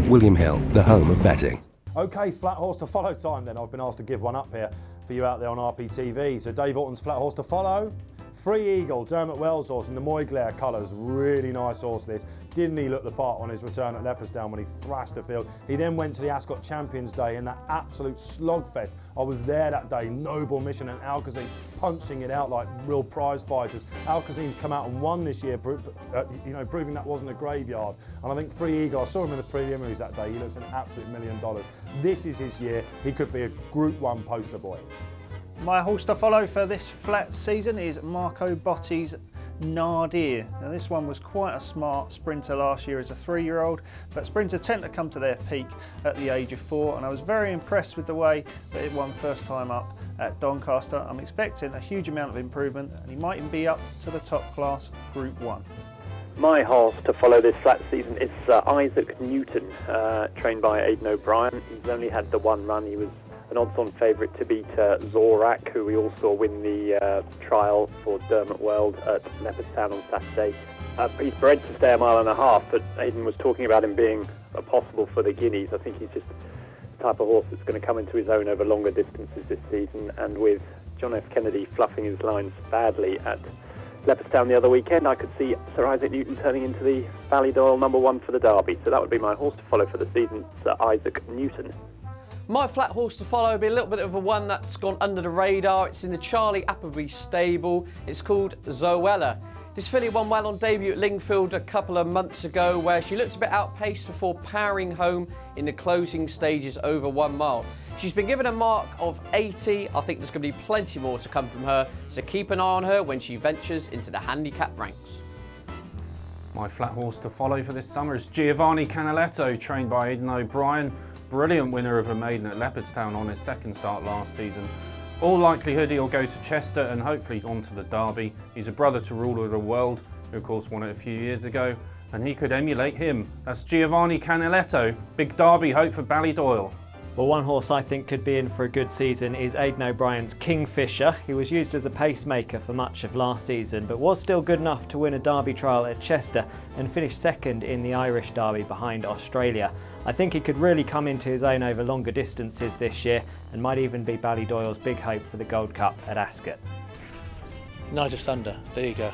William Hill, the home of betting. Okay, flat horse to follow time then. I've been asked to give one up here for you out there on RPTV. So Dave Orton's flat horse to follow. Free Eagle, Dermot Wells horse in the Moyglare colours. Really nice horse this. Didn't he look the part on his return at Leopardstown when he thrashed the field? He then went to the Ascot Champions Day in that absolute slogfest. I was there that day, noble mission, and Alcazine punching it out like real prize fighters. Alcazine's come out and won this year, proving that wasn't a graveyard. And I think Free Eagle, I saw him in the preliminaries that day, he looks an absolute $1 million. This is his year, he could be a Group 1 poster boy. My horse to follow for this flat season is Marco Botti's Nadir. Now this one was quite a smart sprinter last year as a 3-year-old, but sprinters tend to come to their peak at the age of 4, and I was very impressed with the way that it won first time up at Doncaster. I'm expecting a huge amount of improvement, and he might even be up to the top class Group 1. My horse to follow this flat season is Isaac Newton, trained by Aidan O'Brien. He's only had the one run. He was an odds-on favourite to beat Zorak, who we all saw win the trial for Dermot Weld at Leopardstown on Saturday. He's bred to stay 1.5 miles, but Aidan was talking about him being possible for the Guineas. I think he's just the type of horse that's going to come into his own over longer distances this season, and with John F. Kennedy fluffing his lines badly at Leopardstown the other weekend, I could see Sir Isaac Newton turning into the Ballydoyle #1 for the Derby. So that would be my horse to follow for the season, Sir Isaac Newton. My flat horse to follow will be a little bit of a one that's gone under the radar. It's in the Charlie Appleby stable. It's called Zoella. This filly won well on debut at Lingfield a couple of months ago, where she looked a bit outpaced before powering home in the closing stages over 1 mile. She's been given a mark of 80. I think there's going to be plenty more to come from her, so keep an eye on her when she ventures into the handicap ranks. My flat horse to follow for this summer is Giovanni Canaletto, trained by Aidan O'Brien. Brilliant winner of a maiden at Leopardstown on his second start last season. All likelihood he'll go to Chester and hopefully on to the Derby. He's a brother to Ruler of the World, who of course won it a few years ago, and he could emulate him. That's Giovanni Canaletto, big Derby hope for Ballydoyle. Well, one horse I think could be in for a good season is Aidan O'Brien's Kingfisher. He was used as a pacemaker for much of last season, but was still good enough to win a Derby trial at Chester and finish second in the Irish Derby behind Australia. I think he could really come into his own over longer distances this year and might even be Ballydoyle's big hope for the Gold Cup at Ascot. Night of Thunder, there you go.